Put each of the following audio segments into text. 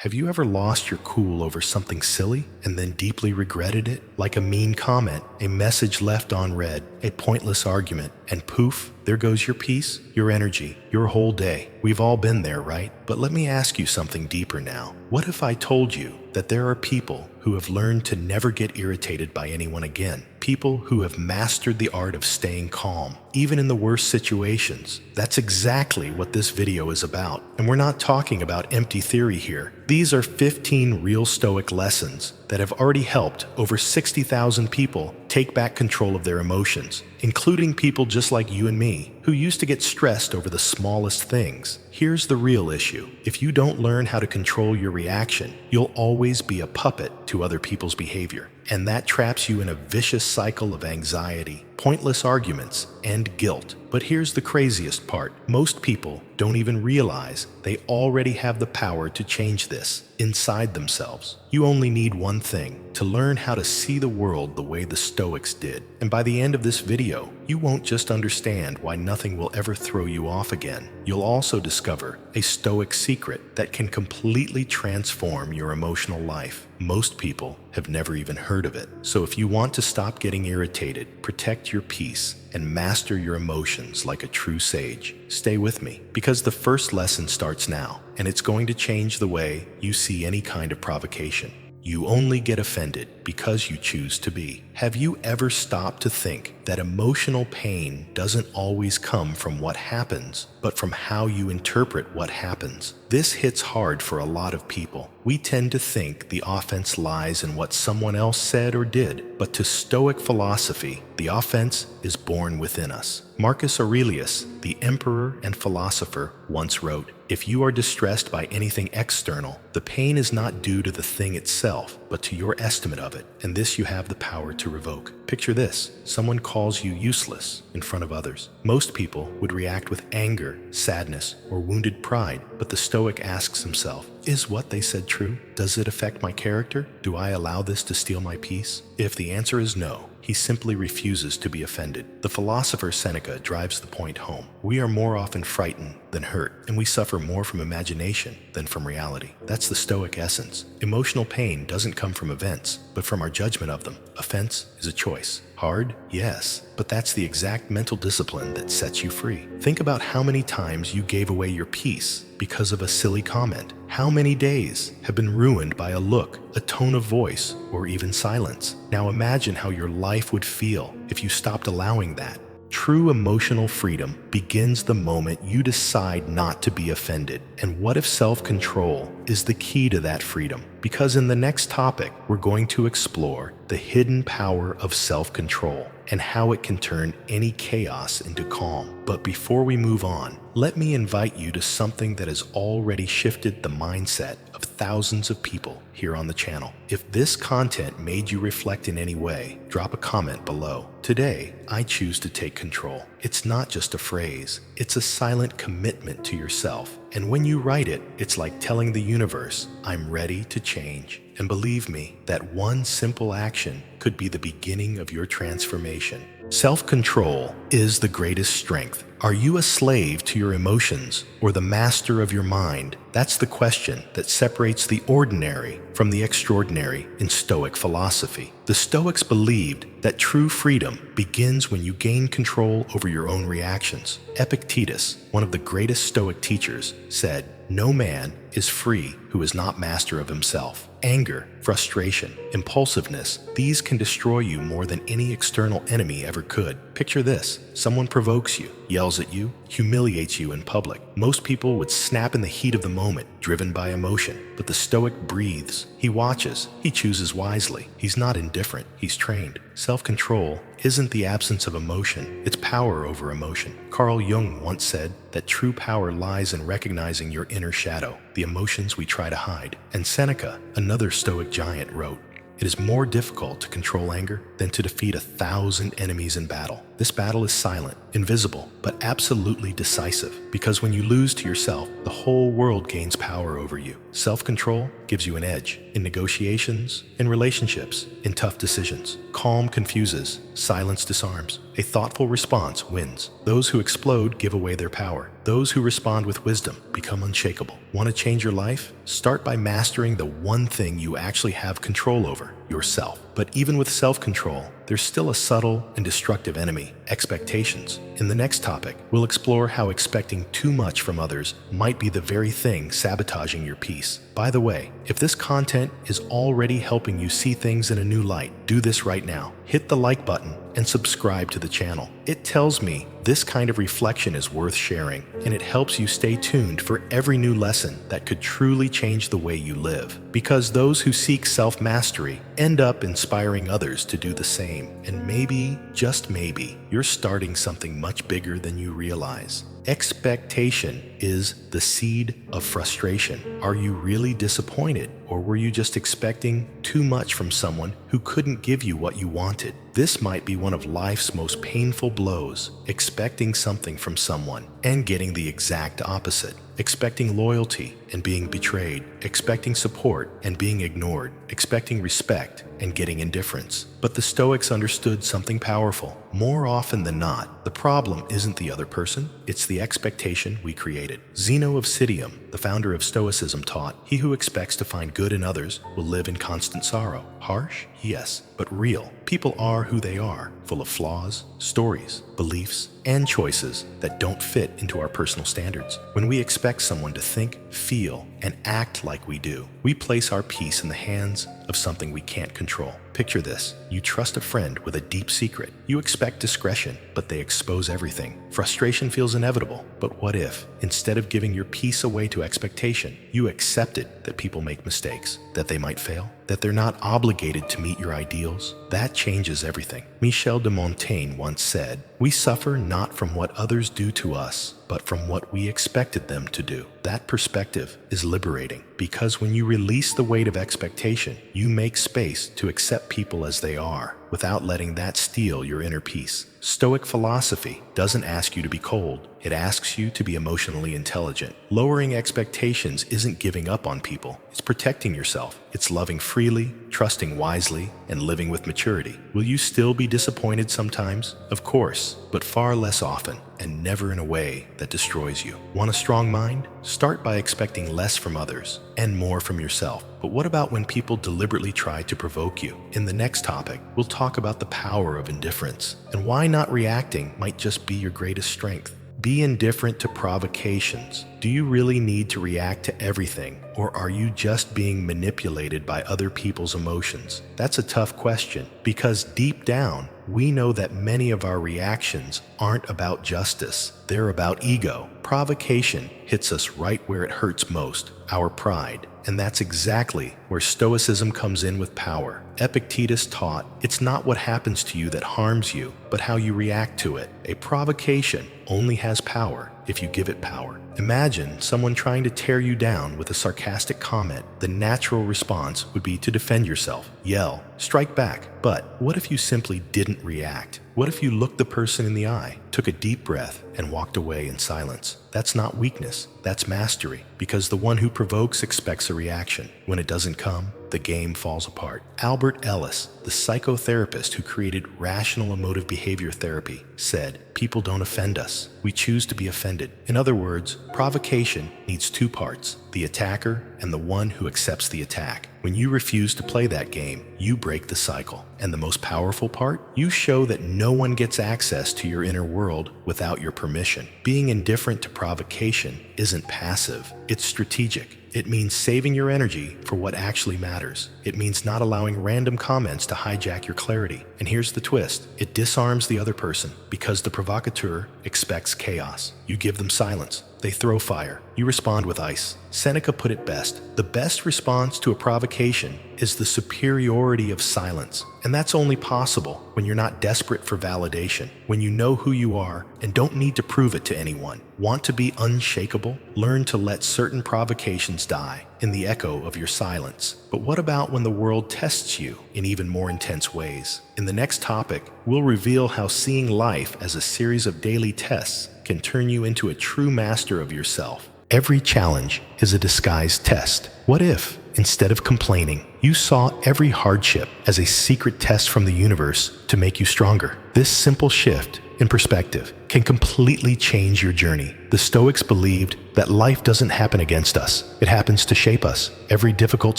Have you ever lost your cool over something silly and then deeply regretted it? Like a mean comment, a message left unread, a pointless argument, and poof, there goes your peace, your energy, your whole day. We've all been there, right? But let me ask you something deeper now. What if I told you that there are people who have learned to never get irritated by anyone again? People who have mastered the art of staying calm, even in the worst situations. That's exactly what this video is about. And we're not talking about empty theory here. These are 15 real Stoic lessons that have already helped over 60,000 people take back control of their emotions, including people just like you and me, who used to get stressed over the smallest things. Here's the real issue. If you don't learn how to control your reaction, you'll always be a puppet to other people's behavior. And that traps you in a vicious cycle of anxiety, pointless arguments, and guilt. But here's the craziest part. Most people don't even realize they already have the power to change this inside themselves. You only need one thing: to learn how to see the world the way the Stoics did. And by the end of this video, you won't just understand why nothing will ever throw you off again. You'll also discover a Stoic secret that can completely transform your emotional life. Most people have never even heard of it. So if you want to stop getting irritated, protect your peace, and master your emotions like a true sage, stay with me, because the first lesson starts now, and it's going to change the way you see any kind of provocation. You only get offended because you choose to be. Have you ever stopped to think that emotional pain doesn't always come from what happens, but from how you interpret what happens? This hits hard for a lot of people. We tend to think the offense lies in what someone else said or did, but to Stoic philosophy, the offense is born within us. Marcus Aurelius, the emperor and philosopher, once wrote, "If you are distressed by anything external, the pain is not due to the thing itself, but to your estimate of it, and this you have the power to revoke." Picture this: someone calls you useless in front of others. Most people would react with anger, sadness, or wounded pride, but the Stoic asks himself, is what they said true? Does it affect my character? Do I allow this to steal my peace? If the answer is no, he simply refuses to be offended. The philosopher Seneca drives the point home. We are more often frightened than hurt, and we suffer more from imagination than from reality. That's the Stoic essence. Emotional pain doesn't come from events, but from our judgment of them. Offense is a choice. Hard? Yes, but that's the exact mental discipline that sets you free. Think about how many times you gave away your peace because of a silly comment. How many days have been ruined by a look, a tone of voice, or even silence? Now imagine how your life would feel if you stopped allowing that. True emotional freedom begins the moment you decide not to be offended. And what if self-control is the key to that freedom? Because in the next topic, we're going to explore the hidden power of self-control and how it can turn any chaos into calm. But before we move on, let me invite you to something that has already shifted the mindset of thousands of people here on the channel. If this content made you reflect in any way, drop a comment below. Today, I choose to take control. It's not just a phrase, it's a silent commitment to yourself. And when you write it, it's like telling the universe, I'm ready to change. And believe me, that one simple action could be the beginning of your transformation. Self-control is the greatest strength. Are you a slave to your emotions or the master of your mind? That's the question that separates the ordinary from the extraordinary in Stoic philosophy. The Stoics believed that true freedom begins when you gain control over your own reactions. Epictetus, one of the greatest Stoic teachers, said, "No man is free who is not master of himself." Anger, frustration, impulsiveness, these can destroy you more than any external enemy ever could. Picture this: someone provokes you, yells at you, humiliates you in public. Most people would snap in the heat of the moment, driven by emotion. But the Stoic breathes. He watches. He chooses wisely. He's not indifferent. He's trained. Self-control isn't the absence of emotion. It's power over emotion. Carl Jung once said that true power lies in recognizing your inner shadow, the emotions we try to hide. And Seneca, another Stoic giant, wrote, "It is more difficult to control anger than to defeat 1,000 enemies in battle. This battle is silent, invisible, but absolutely decisive, because when you lose to yourself, the whole world gains power over you." Self-control gives you an edge in negotiations, in relationships, in tough decisions. Calm confuses, silence disarms. A thoughtful response wins. Those who explode give away their power. Those who respond with wisdom become unshakable. Want to change your life? Start by mastering the one thing you actually have control over, yourself. But even with self-control, there's still a subtle and destructive enemy, expectations. In the next topic, we'll explore how expecting too much from others might be the very thing sabotaging your peace. By the way, if this content is already helping you see things in a new light, do this right now. Hit the like button and subscribe to the channel. It tells me this kind of reflection is worth sharing, and it helps you stay tuned for every new lesson that could truly change the way you live. Because those who seek self-mastery end up inspiring others to do the same. And maybe, just maybe, you're starting something much bigger than you realize. Expectation is the seed of frustration. Are you really disappointed, or were you just expecting too much from someone who couldn't give you what you wanted? This might be one of life's most painful blows, expecting something from someone and getting the exact opposite. Expecting loyalty and being betrayed, expecting support and being ignored, expecting respect and getting indifference. But the Stoics understood something powerful. More often than not, the problem isn't the other person, it's the expectation we created. Zeno of Citium, the founder of Stoicism, taught, "He who expects to find good in others will live in constant sorrow." Harsh? Yes, but real. People are who they are, full of flaws, stories, beliefs, and choices that don't fit into our personal standards. When we expect someone to think, feel, and act like we do, we place our peace in the hands of something we can't control. Picture this. You trust a friend with a deep secret. You expect discretion, but they expose everything. Frustration feels inevitable. But what if, instead of giving your peace away to expectation, you accepted that people make mistakes, that they might fail, that they're not obligated to meet your ideals? That changes everything. Michel de Montaigne once said, "We suffer not from what others do to us, but from what we expected them to do." That perspective is liberating, because when you release the weight of expectation, you make space to accept people as they are, without letting that steal your inner peace. Stoic philosophy doesn't ask you to be cold. It asks you to be emotionally intelligent. Lowering expectations isn't giving up on people. It's protecting yourself. It's loving freely, trusting wisely, and living with maturity. Will you still be disappointed sometimes? Of course, but far less often, and never in a way that destroys you. Want a strong mind? Start by expecting less from others and more from yourself. But what about when people deliberately try to provoke you? In the next topic, we'll talk about the power of indifference and why not reacting might just be your greatest strength. Be indifferent to provocations. Do you really need to react to everything, or are you just being manipulated by other people's emotions? That's a tough question, because deep down, we know that many of our reactions aren't about justice. They're about ego. Provocation hits us right where it hurts most, our pride. And that's exactly where Stoicism comes in with power. Epictetus taught, "It's not what happens to you that harms you, but how you react to it." A provocation only has power if you give it power. Imagine someone trying to tear you down with a sarcastic comment. The natural response would be to defend yourself, yell, strike back. But what if you simply didn't react? What if you looked the person in the eye, took a deep breath, and walked away in silence? That's not weakness, that's mastery, because the one who provokes expects a reaction. When it doesn't come, the game falls apart. Albert Ellis, the psychotherapist who created rational emotive behavior therapy, said, "People don't offend us. We choose to be offended." In other words, provocation needs two parts, the attacker and the one who accepts the attack. When you refuse to play that game, you break the cycle. And the most powerful part? You show that no one gets access to your inner world without your permission. Being indifferent to provocation isn't passive, it's strategic. It means saving your energy for what actually matters. It means not allowing random comments to hijack your clarity. And here's the twist. It disarms the other person because the provocateur expects chaos. You give them silence. They throw fire. You respond with ice. Seneca put it best. The best response to a provocation is the superiority of silence. And that's only possible when you're not desperate for validation, when you know who you are and don't need to prove it to anyone. Want to be unshakable? Learn to let certain provocations die in the echo of your silence. But what about when the world tests you in even more intense ways? In the next topic, we'll reveal how seeing life as a series of daily tests can turn you into a true master of yourself. Every challenge is a disguised test. What if Instead of complaining, you saw every hardship as a secret test from the universe to make you stronger. This simple shift in perspective can completely change your journey. The Stoics believed that life doesn't happen against us. It happens to shape us. Every difficult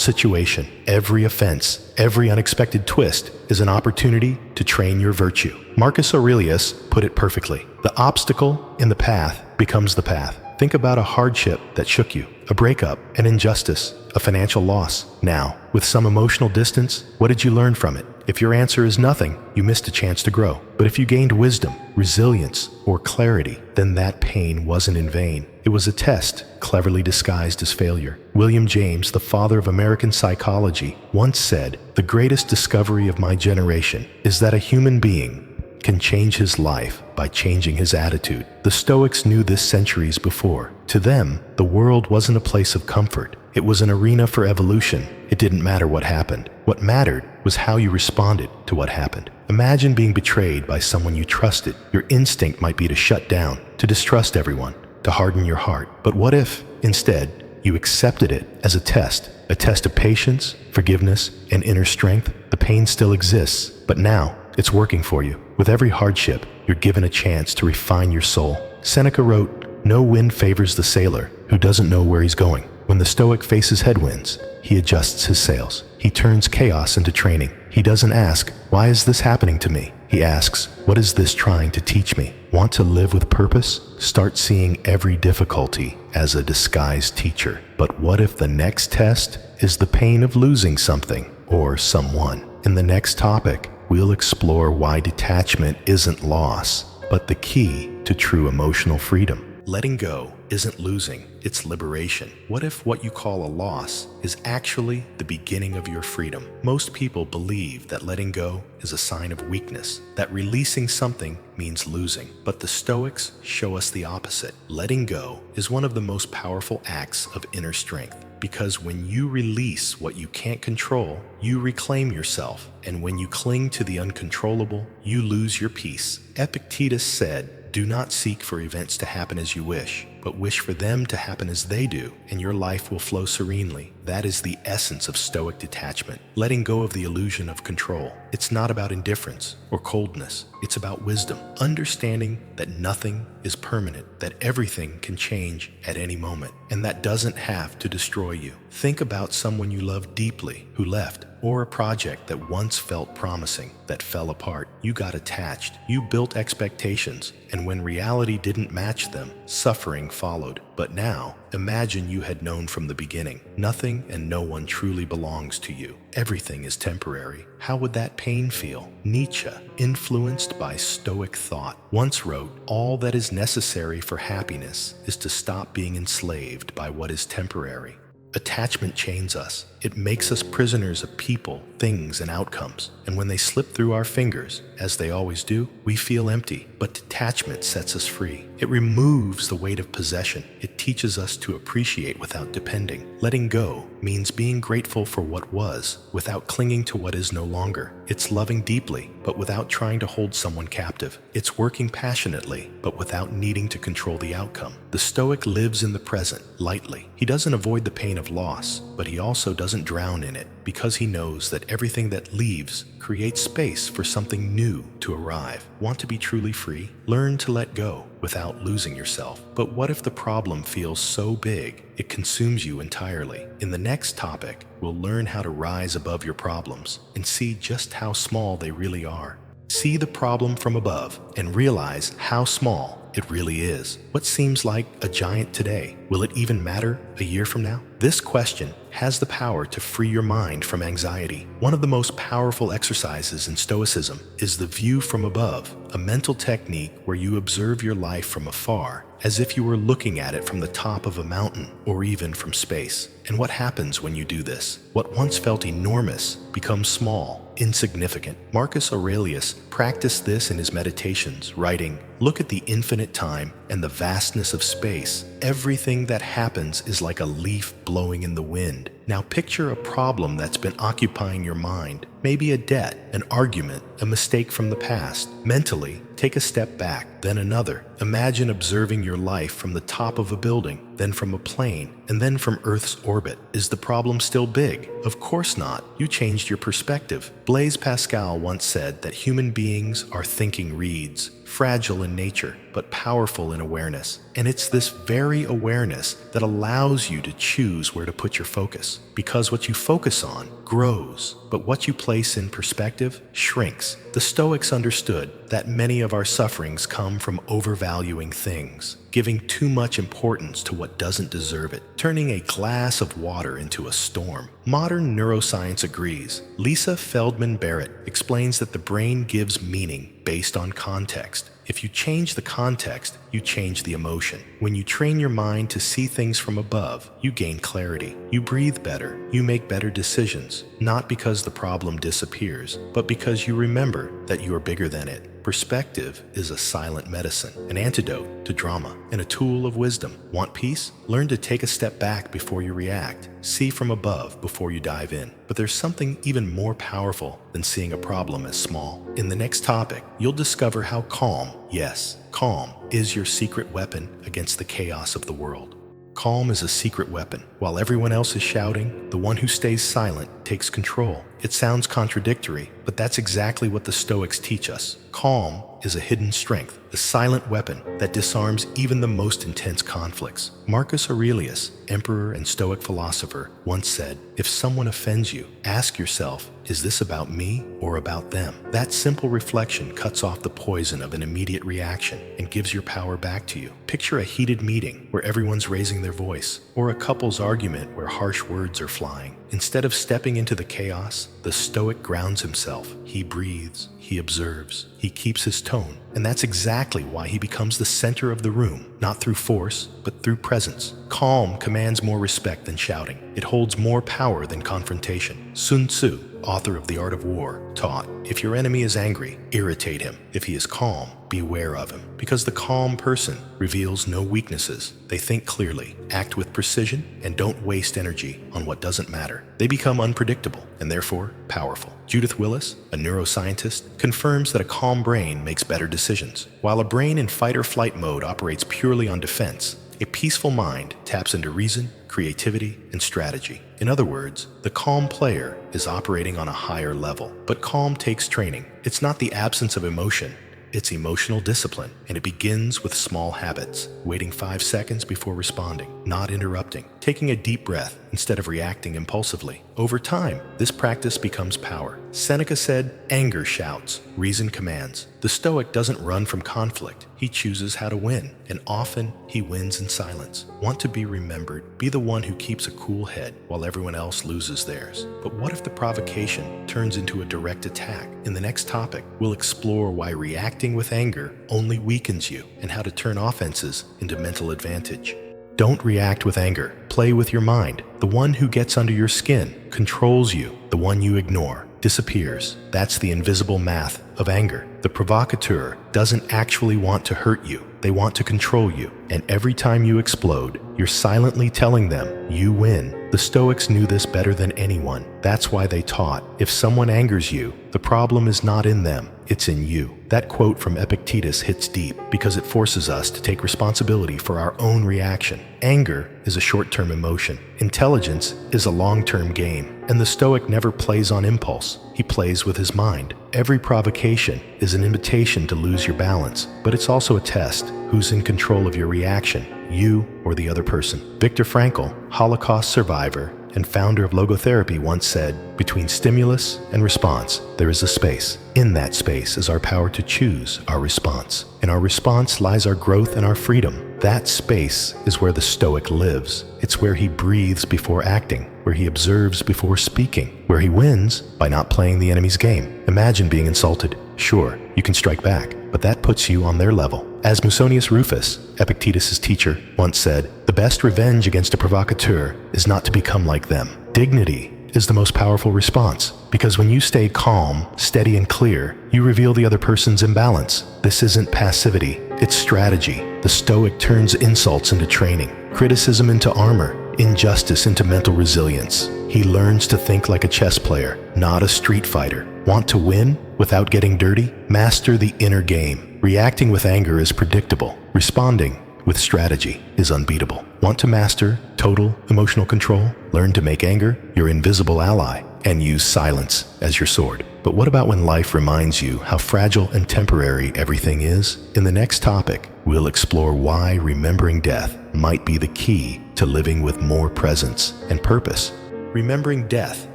situation, every offense, every unexpected twist is an opportunity to train your virtue. Marcus Aurelius put it perfectly. The obstacle in the path becomes the path. Think about a hardship that shook you, a breakup, an injustice, a financial loss. Now, with some emotional distance, what did you learn from it? If your answer is nothing, you missed a chance to grow. But if you gained wisdom, resilience, or clarity, then that pain wasn't in vain. It was a test, cleverly disguised as failure. William James, the father of American psychology, once said, "The greatest discovery of my generation is that a human being can change his life by changing his attitude." The Stoics knew this centuries before. To them, the world wasn't a place of comfort. It was an arena for evolution. It didn't matter what happened. What mattered was how you responded to what happened. Imagine being betrayed by someone you trusted. Your instinct might be to shut down, to distrust everyone, to harden your heart. But what if, instead, you accepted it as a test of patience, forgiveness, and inner strength? The pain still exists, but now it's working for you. With every hardship, you're given a chance to refine your soul. Seneca wrote, "No wind favors the sailor who doesn't know where he's going." When the Stoic faces headwinds, he adjusts his sails. He turns chaos into training. He doesn't ask, "Why is this happening to me?" He asks, "What is this trying to teach me?" Want to live with purpose? Start seeing every difficulty as a disguised teacher. But what if the next test is the pain of losing something or someone? In the next topic, we'll explore why detachment isn't loss, but the key to true emotional freedom. Letting go isn't losing, it's liberation. What if what you call a loss is actually the beginning of your freedom? Most people believe that letting go is a sign of weakness, that releasing something means losing. But the Stoics show us the opposite. Letting go is one of the most powerful acts of inner strength. Because when you release what you can't control, you reclaim yourself. And when you cling to the uncontrollable, you lose your peace. Epictetus said, "Do not seek for events to happen as you wish, but wish for them to happen as they do, and your life will flow serenely." That is the essence of Stoic detachment, letting go of the illusion of control. It's not about indifference or coldness. It's about wisdom, understanding that nothing is permanent, that everything can change at any moment, and that doesn't have to destroy you. Think about someone you love deeply who left, or a project that once felt promising that fell apart. You got attached, you built expectations, and when reality didn't match them, suffering followed. But now, imagine you had known from the beginning, nothing and no one truly belongs to you. Everything is temporary. How would that pain feel? Nietzsche, influenced by Stoic thought, once wrote, "All that is necessary for happiness is to stop being enslaved by what is temporary." Attachment chains us. It makes us prisoners of people, things, and outcomes. And when they slip through our fingers, as they always do, we feel empty. But detachment sets us free. It removes the weight of possession. It teaches us to appreciate without depending. Letting go means being grateful for what was, without clinging to what is no longer. It's loving deeply, but without trying to hold someone captive. It's working passionately, but without needing to control the outcome. The Stoic lives in the present, lightly. He doesn't avoid the pain of loss, but he also doesn't drown in it, because he knows that everything that leaves creates space for something new to arrive. Want to be truly free? Learn to let go without losing yourself. But what if the problem feels so big it consumes you entirely? In the next topic, we'll learn how to rise above your problems and see just how small they really are. See the problem from above and realize how small it really is. What seems like a giant today, will it even matter a year from now? This question has the power to free your mind from anxiety. One of the most powerful exercises in Stoicism is the view from above, a mental technique where you observe your life from afar, as if you were looking at it from the top of a mountain or even from space. And what happens when you do this? What once felt enormous becomes small, insignificant. Marcus Aurelius practiced this in his meditations, writing, "Look at the infinite time and the vastness of space. Everything that happens is like a leaf blowing in the wind." Now picture a problem that's been occupying your mind, maybe a debt, an argument, a mistake from the past. Mentally, take a step back, then another. Imagine observing your life from the top of a building, then from a plane, and then from Earth's orbit. Is the problem still big? Of course not. You changed your perspective. Blaise Pascal once said that human beings are thinking reeds, fragile in nature, but powerful in awareness. And it's this very awareness that allows you to choose where to put your focus. Because what you focus on grows, but what you place in perspective shrinks. The Stoics understood that many of our sufferings come from overvaluing things, giving too much importance to what doesn't deserve it, turning a glass of water into a storm. Modern neuroscience agrees. Lisa Feldman Barrett explains that the brain gives meaning based on context. If you change the context, you change the emotion. When you train your mind to see things from above, you gain clarity. You breathe better. You make better decisions, not because the problem disappears, but because you remember that you are bigger than it. Perspective is a silent medicine, an antidote to drama, and a tool of wisdom. Want peace? Learn to take a step back before you react. See from above before you dive in. But there's something even more powerful than seeing a problem as small. In the next topic, you'll discover how calm, yes, calm, is your secret weapon against the chaos of the world. Calm is a secret weapon. While everyone else is shouting, the one who stays silent takes control. It sounds contradictory, but that's exactly what the Stoics teach us. Calm is a hidden strength, a silent weapon that disarms even the most intense conflicts. Marcus Aurelius, emperor and Stoic philosopher, once said, "If someone offends you, ask yourself, is this about me or about them?" That simple reflection cuts off the poison of an immediate reaction and gives your power back to you. Picture a heated meeting where everyone's raising their voice, or a couple's argument where harsh words are flying. Instead of stepping into the chaos, the Stoic grounds himself. He breathes, he observes, he keeps his tone, and that's exactly why he becomes the center of the room, not through force, but through presence. Calm commands more respect than shouting. It holds more power than confrontation. Sun Tzu, author of The Art of War, taught, if your enemy is angry, irritate him. If he is calm, beware of him. Because the calm person reveals no weaknesses. They think clearly, act with precision, and don't waste energy on what doesn't matter. They become unpredictable and therefore powerful. Judith Willis, a neuroscientist, confirms that a calm brain makes better decisions. While a brain in fight or flight mode operates purely on defense, a peaceful mind taps into reason, creativity, and strategy. In other words, the calm player is operating on a higher level. But calm takes training. It's not the absence of emotion. It's emotional discipline, and it begins with small habits, waiting 5 seconds before responding, not interrupting, taking a deep breath instead of reacting impulsively. Over time, this practice becomes power. Seneca said, "Anger shouts, reason commands." The Stoic doesn't run from conflict. He chooses how to win, and often he wins in silence. Want to be remembered? Be the one who keeps a cool head while everyone else loses theirs. But what if the provocation turns into a direct attack? In the next topic, we'll explore why reacting with anger only weakens you and how to turn offenses into mental advantage. Don't react with anger. Play with your mind. The one who gets under your skin controls you. The one you ignore disappears. That's the invisible math of anger. The provocateur doesn't actually want to hurt you. They want to control you. And every time you explode, you're silently telling them you win. The Stoics knew this better than anyone. That's why they taught, if someone angers you, the problem is not in them, it's in you. That quote from Epictetus hits deep because it forces us to take responsibility for our own reaction. Anger is a short-term emotion. Intelligence is a long-term game. And the Stoic never plays on impulse. He plays with his mind. Every provocation is an invitation to lose your balance, but it's also a test. Who's in control of your reaction, you or the other person? Viktor Frankl, Holocaust survivor and founder of logotherapy, once said, between stimulus and response, there is a space. In that space is our power to choose our response. In our response lies our growth and our freedom. That space is where the Stoic lives. It's where he breathes before acting, where he observes before speaking, where he wins by not playing the enemy's game. Imagine being insulted. Sure, you can strike back, but that puts you on their level. As Musonius Rufus, Epictetus' teacher, once said, the best revenge against a provocateur is not to become like them. Dignity is the most powerful response, because when you stay calm, steady, and clear, you reveal the other person's imbalance. This isn't passivity, it's strategy. The Stoic turns insults into training, criticism into armor, injustice into mental resilience. He learns to think like a chess player, not a street fighter. Want to win without getting dirty? Master the inner game. Reacting with anger is predictable. Responding with strategy is unbeatable. Want to master total emotional control? Learn to make anger your invisible ally and use silence as your sword. But what about when life reminds you how fragile and temporary everything is? In the next topic, we'll explore why remembering death might be the key to living with more presence and purpose. Remembering death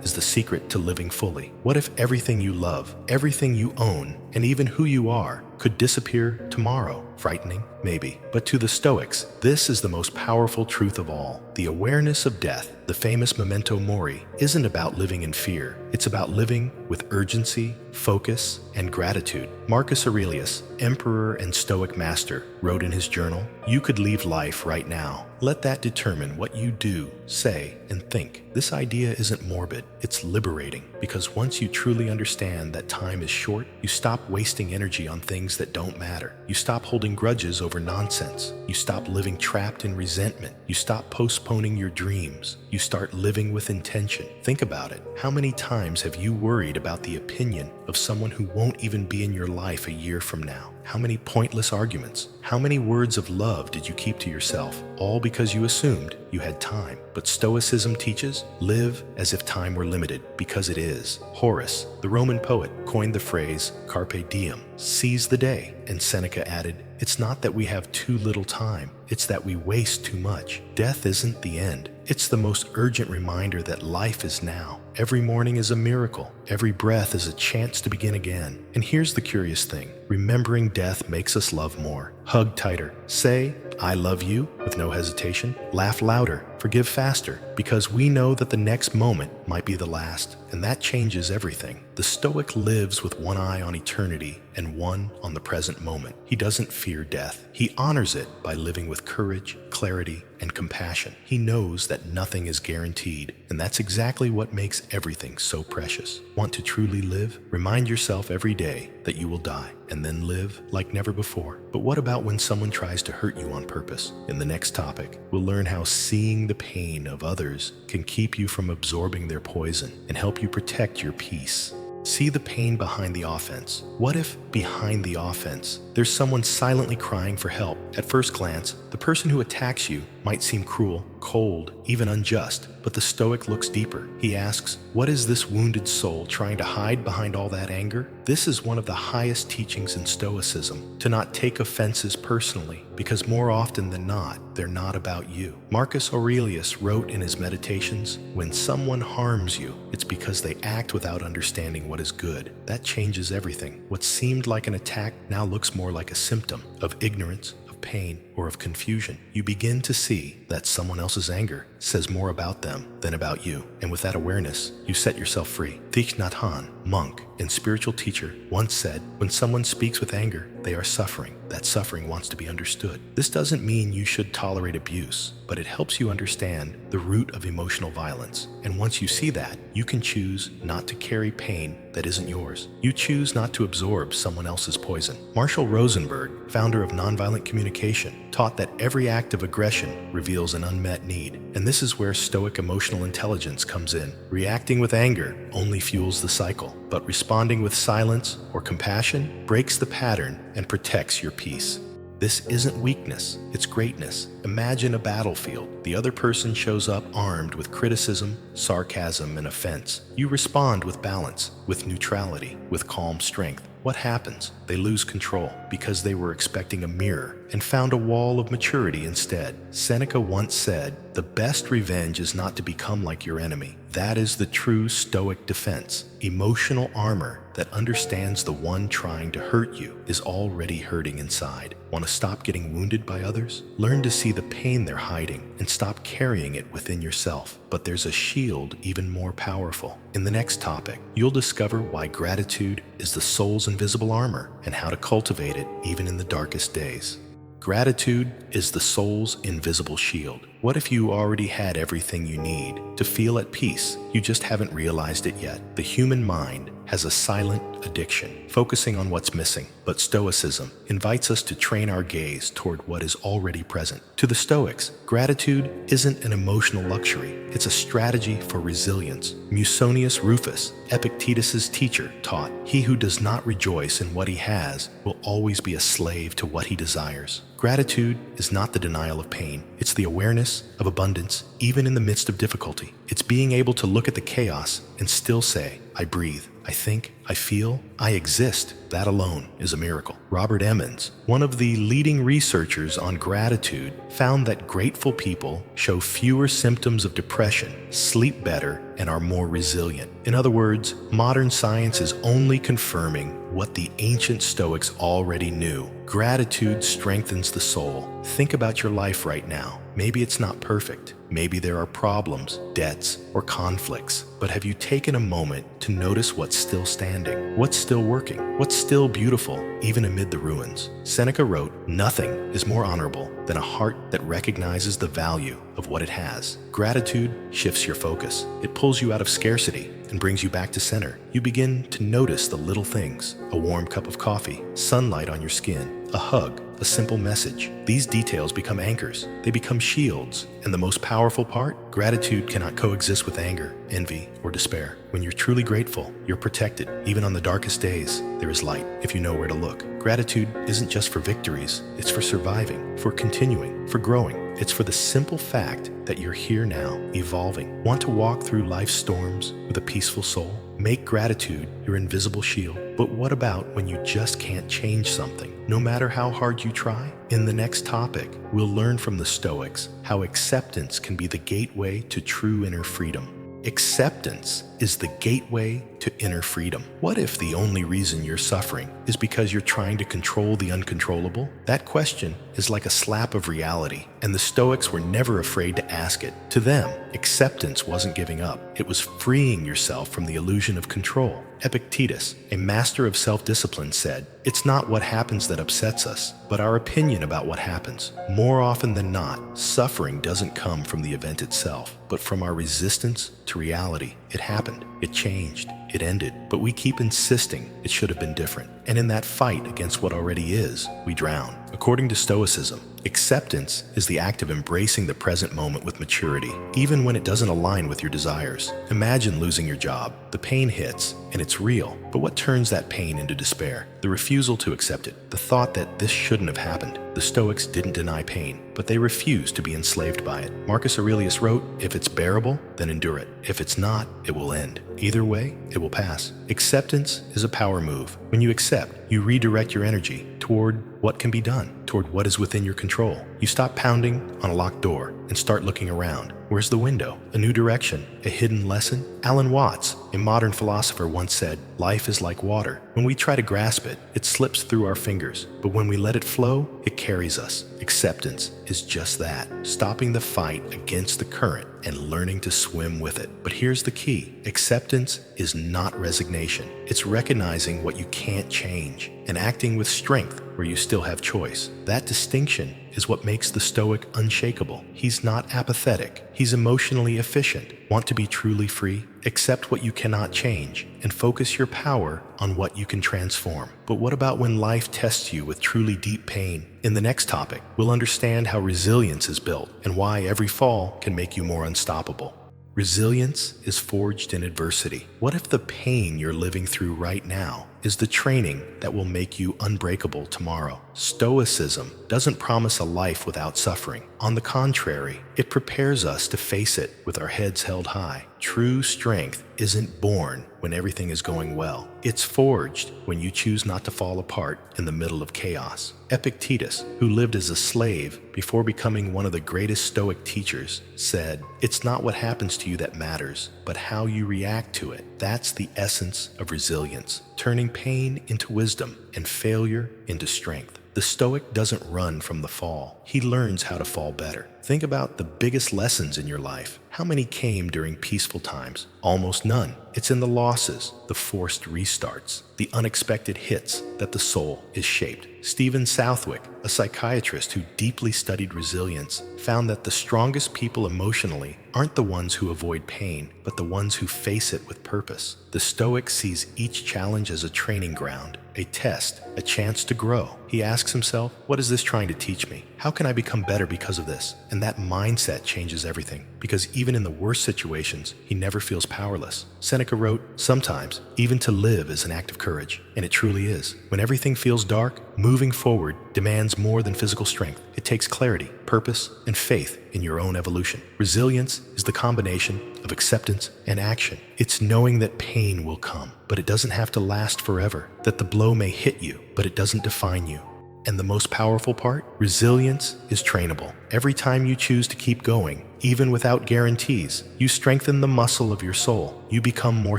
is the secret to living fully. What if everything you love, everything you own, and even who you are could disappear tomorrow? Frightening? Maybe. But to the Stoics, this is the most powerful truth of all. The awareness of death, the famous memento mori, isn't about living in fear. It's about living with urgency, focus, and gratitude. Marcus Aurelius, emperor and Stoic master, wrote in his journal, "You could leave life right now. Let that determine what you do, say, and think." This idea isn't morbid, it's liberating, because once you truly understand that time is short, you stop wasting energy on things that don't matter. You stop holding grudges over nonsense. You stop living trapped in resentment. You stop postponing your dreams. You start living with intention. Think about it. How many times have you worried about the opinion of someone who won't even be in your life a year from now? How many pointless arguments? How many words of love did you keep to yourself, all because you assumed you had time? But Stoicism teaches, live as if time were limited, because it is. Horace, the Roman poet, coined the phrase carpe diem, seize the day, and Seneca added, it's not that we have too little time, it's that we waste too much. Death isn't the end. It's the most urgent reminder that life is now. Every morning is a miracle. Every breath is a chance to begin again. And here's the curious thing. Remembering death makes us love more. Hug tighter. Say, I love you, with no hesitation. Laugh louder. Forgive faster, because we know that the next moment might be the last, and that changes everything. The Stoic lives with one eye on eternity and one on the present moment. He doesn't fear death. He honors it by living with courage, clarity, and compassion. He knows that nothing is guaranteed, and that's exactly what makes everything so precious. Want to truly live? Remind yourself every day that you will die, and then live like never before. But what about when someone tries to hurt you on purpose? In the next topic, we'll learn how seeing the pain of others can keep you from absorbing their poison and help you protect your peace. See the pain behind the offense. What if behind the offense, there's someone silently crying for help? At first glance, the person who attacks you might seem cruel, cold, even unjust, but the Stoic looks deeper. He asks, what is this wounded soul trying to hide behind all that anger? This is one of the highest teachings in Stoicism, to not take offenses personally, because more often than not, they're not about you. Marcus Aurelius wrote in his Meditations, when someone harms you, it's because they act without understanding what is good. That changes everything. What seemed like an attack now looks more like a symptom of ignorance, pain, or of confusion. You begin to see that someone else's anger says more about them than about you. And with that awareness, you set yourself free. Thich Nhat Hanh, monk and spiritual teacher, once said, when someone speaks with anger, they are suffering. That suffering wants to be understood. This doesn't mean you should tolerate abuse, but it helps you understand the root of emotional violence. And once you see that, you can choose not to carry pain that isn't yours. You choose not to absorb someone else's poison. Marshall Rosenberg, founder of nonviolent communication, taught that every act of aggression reveals an unmet need. And this is where Stoic emotional intelligence comes in. Reacting with anger only fuels the cycle, but responding with silence or compassion breaks the pattern and protects your peace. This isn't weakness, it's greatness. Imagine a battlefield. The other person shows up armed with criticism, sarcasm, and offense. You respond with balance, with neutrality, with calm strength. What happens? They lose control because they were expecting a mirror and found a wall of maturity instead. Seneca once said, "The best revenge is not to become like your enemy." That is the true Stoic defense. Emotional armor that understands the one trying to hurt you is already hurting inside. Want to stop getting wounded by others? Learn to see the pain they're hiding and stop carrying it within yourself. But there's a shield even more powerful. In the next topic, you'll discover why gratitude is the soul's invisible armor and how to cultivate it even in the darkest days. Gratitude is the soul's invisible shield. What if you already had everything you need to feel at peace? You just haven't realized it yet. The human mind has a silent addiction, focusing on what's missing. But Stoicism invites us to train our gaze toward what is already present. To the Stoics, gratitude isn't an emotional luxury. It's a strategy for resilience. Musonius Rufus, Epictetus' teacher, taught, "He who does not rejoice in what he has will always be a slave to what he desires." Gratitude is not the denial of pain. It's the awareness of abundance, even in the midst of difficulty. It's being able to look at the chaos and still say, I breathe, I think, I feel, I exist. That alone is a miracle. Robert Emmons, one of the leading researchers on gratitude, found that grateful people show fewer symptoms of depression, sleep better, and are more resilient. In other words, modern science is only confirming what the ancient Stoics already knew. Gratitude strengthens the soul. Think about your life right now. Maybe it's not perfect. Maybe there are problems, debts, or conflicts. But have you taken a moment to notice what's still standing? What's still working? What's still beautiful, even amid the ruins? Seneca wrote, "Nothing is more honorable than a heart that recognizes the value of what it has." Gratitude shifts your focus. It pulls you out of scarcity and brings you back to center. You begin to notice the little things: a warm cup of coffee, sunlight on your skin, a hug, a simple message. These details become anchors. They become shields. And the most powerful part? Gratitude cannot coexist with anger, envy, or despair. When you're truly grateful, you're protected. Even on the darkest days, there is light if you know where to look. Gratitude isn't just for victories. It's for surviving, for continuing, for growing. It's for the simple fact that you're here now, evolving. Want to walk through life's storms with a peaceful soul? Make gratitude your invisible shield. But what about when you just can't change something, no matter how hard you try? In the next topic, we'll learn from the Stoics how acceptance can be the gateway to true inner freedom. Acceptance is the gateway to inner freedom. What if the only reason you're suffering is because you're trying to control the uncontrollable? That question is like a slap of reality, and the Stoics were never afraid to ask it. To them, acceptance wasn't giving up. It was freeing yourself from the illusion of control. Epictetus, a master of self-discipline, said, "It's not what happens that upsets us, but our opinion about what happens. More often than not, suffering doesn't come from the event itself, but from our resistance to reality. It happened, it changed, it ended, but we keep insisting it should have been different. And in that fight against what already is, we drown." According to Stoicism, acceptance is the act of embracing the present moment with maturity, even when it doesn't align with your desires. Imagine losing your job. The pain hits, and it's real. But what turns that pain into despair? The refusal to accept it, the thought that this shouldn't have happened. The Stoics didn't deny pain, but they refused to be enslaved by it. Marcus Aurelius wrote, "If it's bearable, then endure it. If it's not, it will end. Either way, it will pass." Acceptance is a power move. When you accept, you redirect your energy toward what can be done, toward what is within your control. You stop pounding on a locked door and start looking around. Where's the window? A new direction? A hidden lesson? Alan Watts, a modern philosopher, once said, "Life is like water. When we try to grasp it, it slips through our fingers. But when we let it flow, it carries us." Acceptance is just that, stopping the fight against the current and learning to swim with it. But here's the key. Acceptance is not resignation. It's recognizing what you can't change and acting with strength where you still have choice. That distinction is what makes the Stoic unshakable. He's not apathetic. He's emotionally efficient. Want to be truly free? Accept what you cannot change and focus your power on what you can transform. But what about when life tests you with truly deep pain? In the next topic, we'll understand how resilience is built and why every fall can make you more unstoppable. Resilience is forged in adversity. What if the pain you're living through right now is the training that will make you unbreakable tomorrow? Stoicism doesn't promise a life without suffering. On the contrary, it prepares us to face it with our heads held high. True strength isn't born when everything is going well. It's forged when you choose not to fall apart in the middle of chaos. Epictetus, who lived as a slave before becoming one of the greatest Stoic teachers, said, "It's not what happens to you that matters, but how you react to it. That's the essence of resilience, turning pain into wisdom and failure into strength." The Stoic doesn't run from the fall. He learns how to fall better. Think about the biggest lessons in your life. How many came during peaceful times? Almost none. It's in the losses, the forced restarts, the unexpected hits that the soul is shaped. Stephen Southwick, a psychiatrist who deeply studied resilience, found that the strongest people emotionally aren't the ones who avoid pain, but the ones who face it with purpose. The Stoic sees each challenge as a training ground, a test, a chance to grow. He asks himself, what is this trying to teach me? How can I become better because of this? And that mindset changes everything, because even in the worst situations, he never feels powerless. Seneca wrote, "Sometimes, even to live is an act of courage." And it truly is. When everything feels dark, moving forward demands more than physical strength. It takes clarity, purpose, and faith in your own evolution. Resilience is the combination of acceptance and action. It's knowing that pain will come, but it doesn't have to last forever, that the blow may hit you, but it doesn't define you. And the most powerful part? Resilience is trainable. Every time you choose to keep going, even without guarantees, you strengthen the muscle of your soul. You become more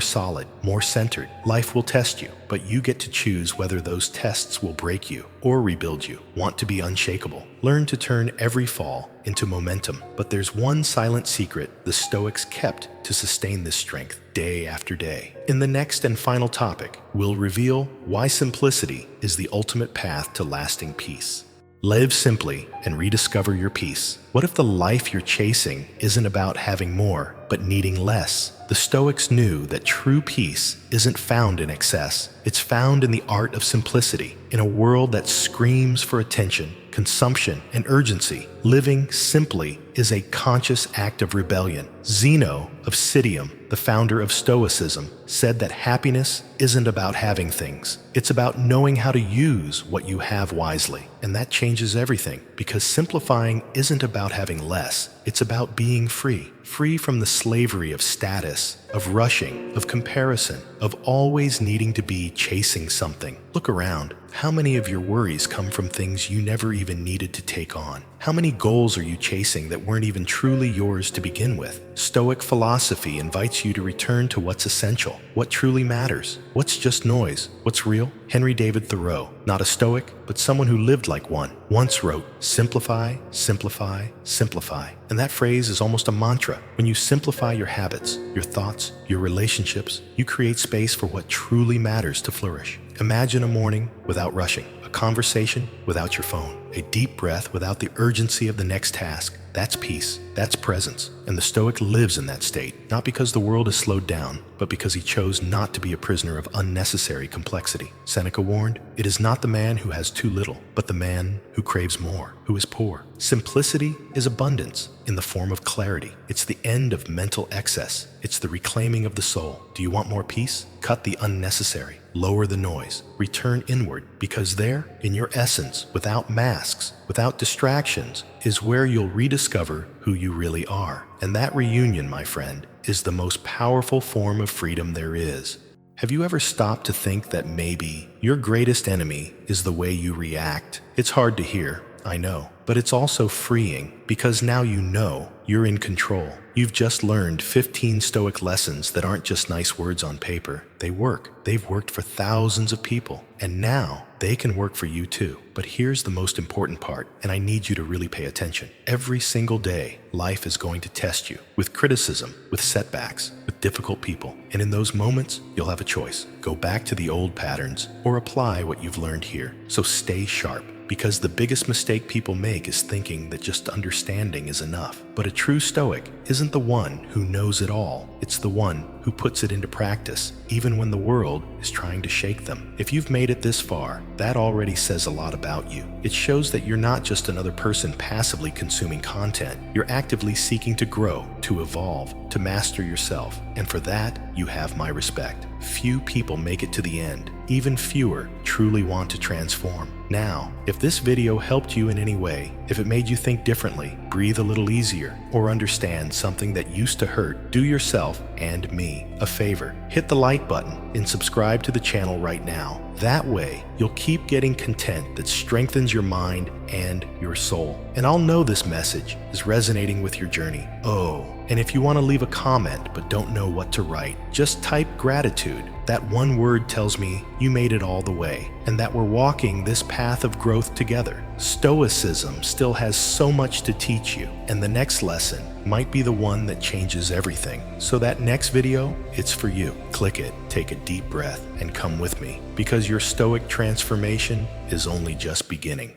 solid, more centered. Life will test you, but you get to choose whether those tests will break you or rebuild you. Want to be unshakable? Learn to turn every fall into momentum. But there's one silent secret the Stoics kept to sustain this strength day after day. In the next and final topic, we'll reveal why simplicity is the ultimate path to lasting peace. Live simply and rediscover your peace. What if the life you're chasing isn't about having more, but needing less? The Stoics knew that true peace isn't found in excess. It's found in the art of simplicity. In a world that screams for attention, consumption, and urgency, living simply is a conscious act of rebellion. Zeno of Citium, the founder of Stoicism, said that happiness isn't about having things. It's about knowing how to use what you have wisely. And that changes everything, because simplifying isn't about having less. It's about being free. Free from the slavery of status, of rushing, of comparison, of always needing to be chasing something. Look around. How many of your worries come from things you never even needed to take on? How many goals are you chasing that weren't even truly yours to begin with? Stoic philosophy invites you to return to what's essential, what truly matters, what's just noise, what's real. Henry David Thoreau, not a Stoic, but someone who lived like one, once wrote, "Simplify, simplify, simplify." And that phrase is almost a mantra. When you simplify your habits, your thoughts, your relationships, you create space for what truly matters to flourish. Imagine a morning without rushing, a conversation without your phone, a deep breath without the urgency of the next task. That's peace. That's presence. And the Stoic lives in that state, not because the world has slowed down, but because he chose not to be a prisoner of unnecessary complexity. Seneca warned, "It is not the man who has too little, but the man who craves more, who is poor." Simplicity is abundance in the form of clarity. It's the end of mental excess. It's the reclaiming of the soul. Do you want more peace? Cut the unnecessary. Lower the noise. Return inward, because there, in your essence, without masks, without distractions, is where you'll rediscover who you really are. And that reunion, my friend, is the most powerful form of freedom there is. Have you ever stopped to think that maybe your greatest enemy is the way you react? It's hard to hear, I know, but it's also freeing, because now you know you're in control. You've just learned 15 Stoic lessons that aren't just nice words on paper. They work. They've worked for thousands of people, and now they can work for you too. But here's the most important part, and I need you to really pay attention. Every single day, life is going to test you with criticism, with setbacks, with difficult people. And in those moments, you'll have a choice. Go back to the old patterns or apply what you've learned here. So stay sharp. Because the biggest mistake people make is thinking that just understanding is enough. But a true Stoic isn't the one who knows it all. It's the one who puts it into practice, even when the world is trying to shake them. If you've made it this far, that already says a lot about you. It shows that you're not just another person passively consuming content. You're actively seeking to grow, to evolve, to master yourself. And for that, you have my respect. Few people make it to the end. Even fewer truly want to transform. Now, if this video helped you in any way, if it made you think differently, breathe a little easier, or understand something that used to hurt, do yourself and me a favor. Hit the like button and subscribe to the channel right now. That way, you'll keep getting content that strengthens your mind and your soul. And I'll know this message is resonating with your journey. Oh, and if you want to leave a comment but don't know what to write, just type gratitude. That one word tells me you made it all the way, and that we're walking this path of growth together. Stoicism still has so much to teach you, and the next lesson might be the one that changes everything. So that next video, it's for you. Click it, take a deep breath, and come with me, because your Stoic transformation is only just beginning.